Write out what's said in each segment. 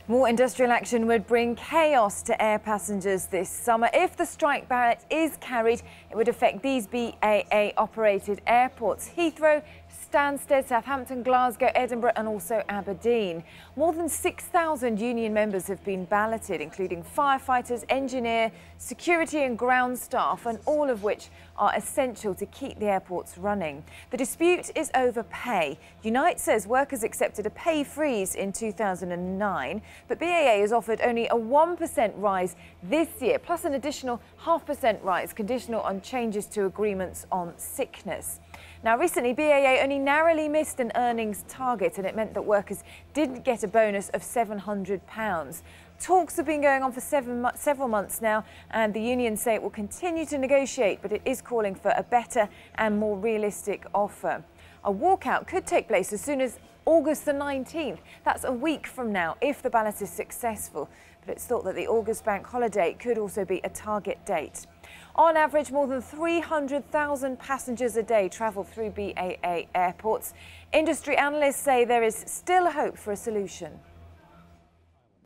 More industrial action would bring chaos to air passengers this summer. If the strike ballot is carried, it would affect these BAA-operated airports: Heathrow, Stansted, Southampton, Glasgow, Edinburgh and also Aberdeen. More than 6,000 union members have been balloted, including firefighters, engineer, security and ground staff, and all of which are essential to keep the airports running. The dispute is over pay. Unite says workers accepted a pay freeze in 2009, but BAA has offered only a 1% rise this year, plus an additional 0.5% rise, conditional on changes to agreements on sickness. Now, recently, BAA only narrowly missed an earnings target, and it meant that workers didn't get a bonus of £700. Talks have been going on for several months now, and the unions say it will continue to negotiate, but it is calling for a better and more realistic offer. A walkout could take place as soon as August the 19th. That's a week from now if the ballot is successful, but it's thought that the August bank holiday could also be a target date. On average, more than 300,000 passengers a day travel through BAA airports. Industry analysts say there is still hope for a solution.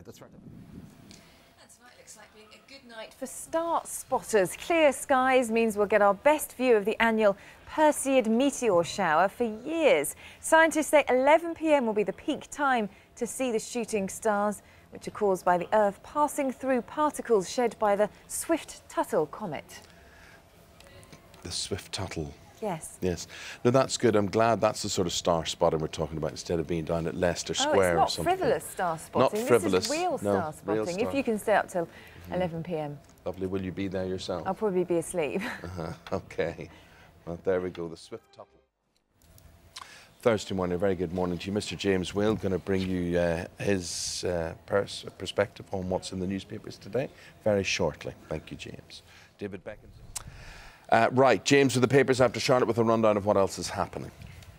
That's right. Tonight looks like being a good night for star spotters. Clear skies means we'll get our best view of the annual Perseid meteor shower for years. Scientists say 11 p.m. will be the peak time to see the shooting stars, which are caused by the Earth passing through particles shed by the Swift-Tuttle comet. The Swift-Tuttle. Yes. Yes. No, that's good. I'm glad that's the sort of star spotting we're talking about instead of being down at Leicester Square or something. It's not frivolous star spotting. Not frivolous. This is real star spotting, if you can stay up till 11 p.m. Lovely. Will you be there yourself? I'll probably be asleep. OK. Well, there we go. The Swift-Tuttle. Thursday morning, a very good morning to you. Mr. James Whale going to bring you his perspective on what's in the newspapers today very shortly. Thank you, James. David Beckins. Right, James with the papers after Charlotte with a rundown of what else is happening.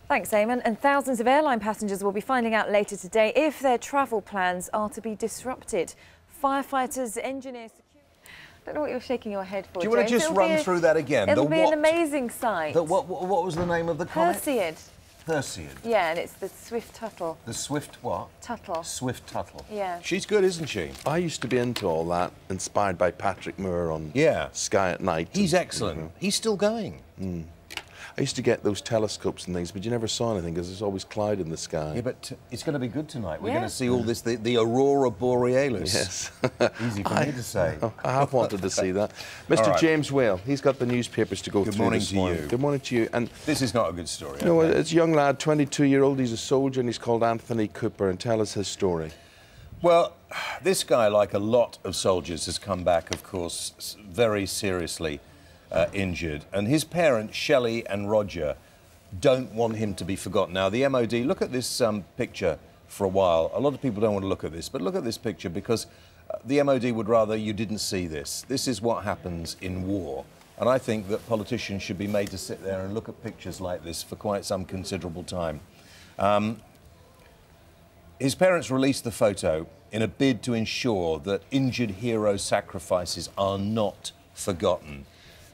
Thanks, Eamon. And thousands of airline passengers will be finding out later today if their travel plans are to be disrupted. Firefighters, engineers, security... I don't know what you're shaking your head for, Do you want to just run through that again? It'll be an amazing sight. What was the name of the comet? Perseid. Perseid. Yeah, and it's the Swift-Tuttle. The Swift what? Tuttle. Swift-Tuttle. Yeah. She's good, isn't she? I used to be into all that, inspired by Patrick Moore on Sky at Night. He's excellent. He's still going. I used to get those telescopes and things, but you never saw anything because there's always cloud in the sky. Yeah, but it's going to be good tonight. We're going to see all this, the Aurora Borealis. Yes. Easy for me to say. I have wanted to see that. Mr. James Whale, he's got the newspapers to go through. Good morning this to morning. you. Good morning to you. And this is not a good story. No, it's a young lad, 22-year-old. He's a soldier and he's called Anthony Cooper. And tell us his story. Well, this guy, like a lot of soldiers, has come back, of course, very seriously injured. And his parents, Shelley and Roger, don't want him to be forgotten. Now, the MOD, look at this picture for a while. A lot of people don't want to look at this, but look at this picture because the MOD would rather you didn't see this. This is what happens in war. And I think that politicians should be made to sit there and look at pictures like this for quite some considerable time. His parents released the photo in a bid to ensure that injured hero sacrifices are not forgotten.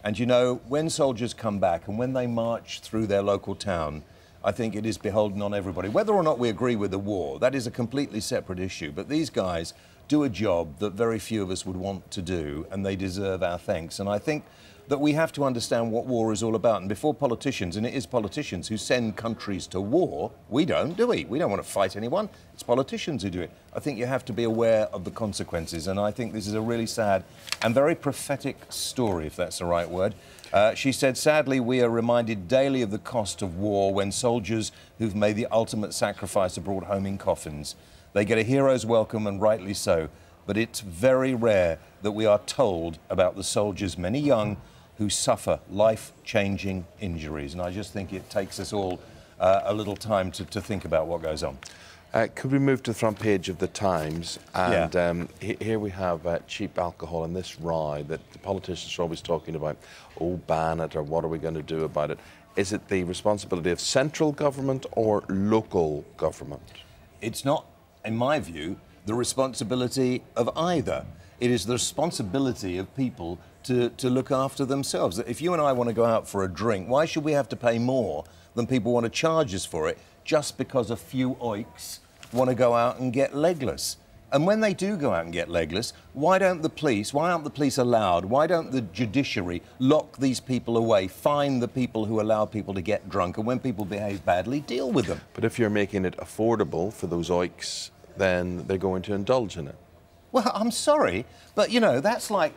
And, you know, when soldiers come back and when they march through their local town, I think it is beholden on everybody. Whether or not we agree with the war, that is a completely separate issue. But these guys do a job that very few of us would want to do, and they deserve our thanks. And I think that we have to understand what war is all about. And before politicians, and it is politicians who send countries to war, we don't, do we? We don't want to fight anyone. It's politicians who do it. I think you have to be aware of the consequences. And I think this is a really sad and very prophetic story, if that's the right word. She said, sadly, we are reminded daily of the cost of war when soldiers who've made the ultimate sacrifice are brought home in coffins. They get a hero's welcome, and rightly so. But it's very rare that we are told about the soldiers, many young, who suffer life-changing injuries. And I just think it takes us all a little time to think about what goes on. Could we move to the front page of the Times? And here we have cheap alcohol and this rye that the politicians are always talking about. Oh, ban it, or what are we going to do about it? Is it the responsibility of central government or local government? It's not, in my view, the responsibility of either. It is the responsibility of people to look after themselves. If you and I want to go out for a drink, why should we have to pay more than people want to charge us for it just because a few oiks want to go out and get legless? And when they do go out and get legless, why aren't the police allowed? Why don't the judiciary lock these people away, fine the people who allow people to get drunk, and when people behave badly, deal with them? But if you're making it affordable for those oiks, then they're going to indulge in it. Well, I'm sorry, but, you know, that's like...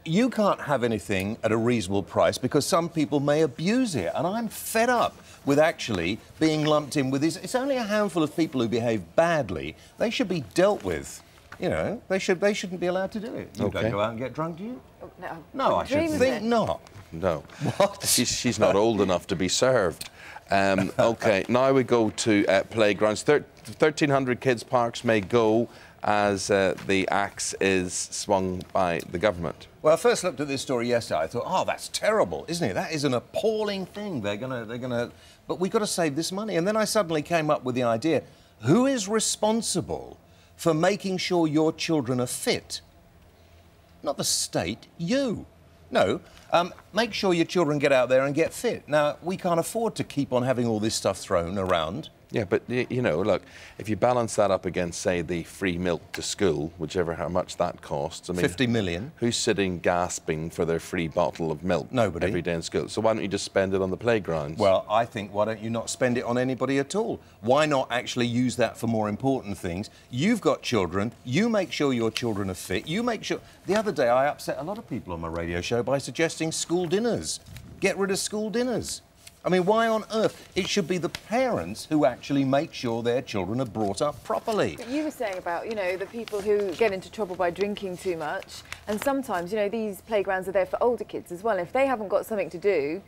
you can't have anything at a reasonable price because some people may abuse it, and I'm fed up with actually being lumped in with this. It's only a handful of people who behave badly. They should be dealt with. You know, they shouldn't be allowed to do it. You don't go out and get drunk, do you? Oh, no. No, I should think not. No. What? She's not old enough to be served. OK, now we go to playgrounds. 1,300 kids' parks may go as the axe is swung by the government. Well, I first looked at this story yesterday. I thought, oh, that's terrible, isn't it? That is an appalling thing. They're gonna. But we've got to save this money. And then I suddenly came up with the idea: who is responsible for making sure your children are fit? Not the state. You. No. Make sure your children get out there and get fit. Now, we can't afford to keep on having all this stuff thrown around. Yeah, but, you know, look, if you balance that up against, say, the free milk to school, how much that costs... I mean, 50 million. Who's sitting gasping for their free bottle of milk? Nobody. Every day in school? So why don't you just spend it on the playgrounds? Well, I think, why don't you not spend it on anybody at all? Why not actually use that for more important things? You've got children. You make sure your children are fit. You make sure... The other day, I upset a lot of people on my radio show by suggesting school dinners. Get rid of school dinners. I mean, why on earth? It should be the parents who actually make sure their children are brought up properly. But you were saying about, you know, the people who get into trouble by drinking too much, and sometimes, you know, these playgrounds are there for older kids as well. If they haven't got something to do,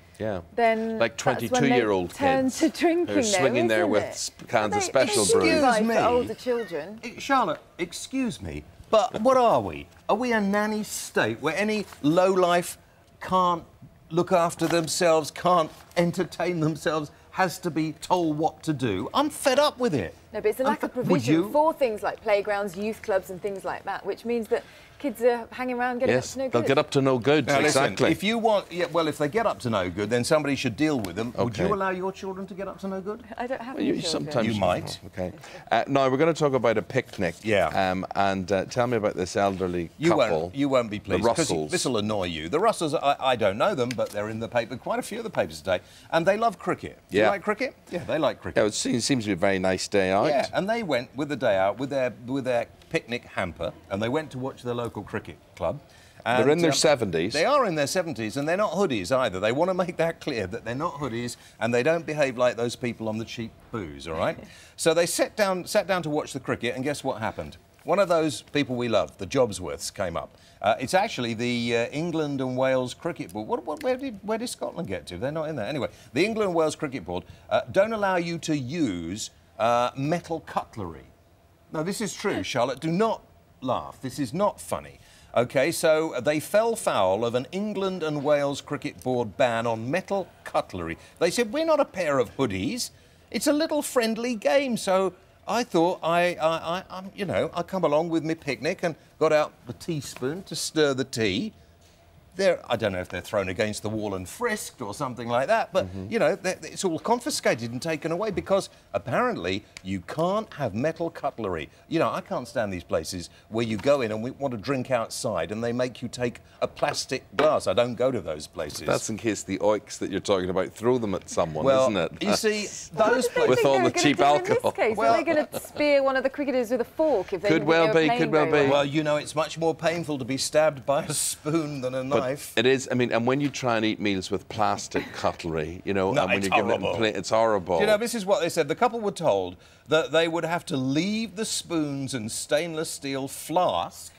then like 22-year-old kids to drinking, who're swinging there with cans of special brew. Excuse me, for older children. Charlotte, excuse me, but what are we? Are we a nanny state where any lowlife can't look after themselves, can't entertain themselves, has to be told what to do? I'm fed up with it. No, but it's a lack of provision for things like playgrounds, youth clubs and things like that, which means that kids are hanging around getting up to no good. They'll get up to no good, now, exactly. Listen, if you want... Yeah, well, if they get up to no good, then somebody should deal with them. Okay. Would you allow your children to get up to no good? I don't have any children. Sometimes you might. OK. Now, we're going to talk about a picnic. Yeah. And tell me about this elderly couple. You won't be pleased. The Russells. This will annoy you. The Russells, I don't know them, but they're in the paper, quite a few of the papers today, and they love cricket. Do you like cricket? Yeah, they like cricket. Yeah, it seems to be a very nice day out. Yeah, and they went with the day out with their picnic hamper, and they went to watch their local cricket club. And, they're in their 70s. They are in their 70s, and they're not hoodies either. They want to make that clear, that they're not hoodies, and they don't behave like those people on the cheap booze, all right? So they sat down to watch the cricket, and guess what happened? One of those people we love, the Jobsworths, came up. It's actually the England and Wales Cricket Board. Where did Scotland get to? They're not in there. Anyway, the England and Wales Cricket Board don't allow you to use metal cutlery. No, this is true, Charlotte. Do not laugh. This is not funny. OK, so they fell foul of an England and Wales Cricket Board ban on metal cutlery. They said, we're not a pair of hoodies. It's a little friendly game. So I thought you know, I come along with my picnic and got out the teaspoon to stir the tea. I don't know if they're thrown against the wall and frisked or something like that, but, you know, it's all confiscated and taken away because apparently you can't have metal cutlery. You know, I can't stand these places where you go in and we want to drink outside and they make you take a plastic glass. I don't go to those places. That's in case the oiks that you're talking about throw them at someone, well, isn't it? You see, those places... With all the cheap alcohol. In this case? Are they going to spear one of the cricketers with a fork if they could well be. Well, you know, it's much more painful to be stabbed by a spoon than a knife. It is. I mean, and when you try and eat meals with plastic cutlery, you know, no, and when it's you're horrible. giving it, it's horrible. You know, this is what they said. The couple were told that they would have to leave the spoons and stainless steel flask.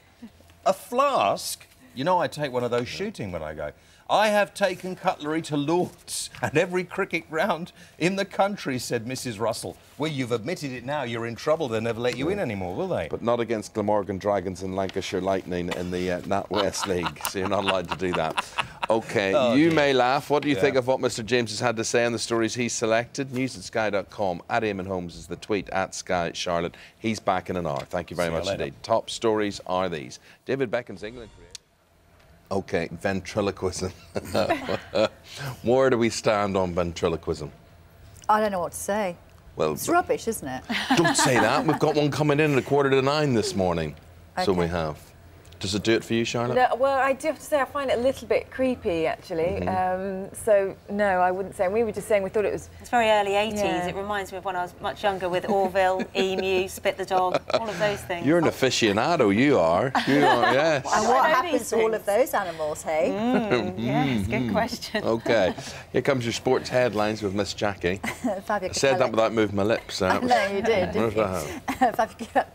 A flask? You know, I take one of those shooting when I go. I have taken cutlery to Lord's and every cricket ground in the country, said Mrs. Russell. Well, you've admitted it now. You're in trouble. They'll never let you in anymore, will they? But not against Glamorgan Dragons and Lancashire Lightning in the NatWest League, so you're not allowed to do that. OK, you may laugh. What do you think of what Mr James has had to say on the stories he's selected? News@sky.com. At Eamon Holmes is the tweet. At Sky Charlotte. He's back in an hour. Thank you very much indeed. Top stories are these. David Beckham's England. OK, ventriloquism. Where do we stand on ventriloquism? I don't know what to say. Well, It's rubbish, isn't it? don't say that. We've got one coming in at 9:15 this morning. So Okay. we have. Does it do it for you, Charlotte? No, well, I do have to say I find it a little bit creepy, actually. So, no, I wouldn't say. And we were just saying we thought it was... It's very early 80s. Yeah. It reminds me of when I was much younger with Orville, Emu, Spit the Dog, all of those things. You're an aficionado, you are. You are, yes. And I what know happens these to all of things. those animals, hey? Yes, good question. OK. Here comes your sports headlines with Miss Jackie. Fabio I said that Capello. without moving my lips. No, you did, didn't you? Fabio.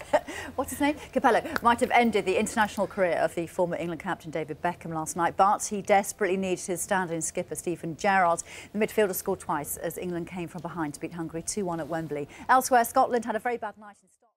What's his name? Capello might have ended the international career of the former England captain David Beckham last night, but he desperately needed his stand-in skipper Stephen Gerrard. The midfielder scored twice as England came from behind to beat Hungary 2-1 at Wembley. Elsewhere, Scotland had a very bad night in Stockholm.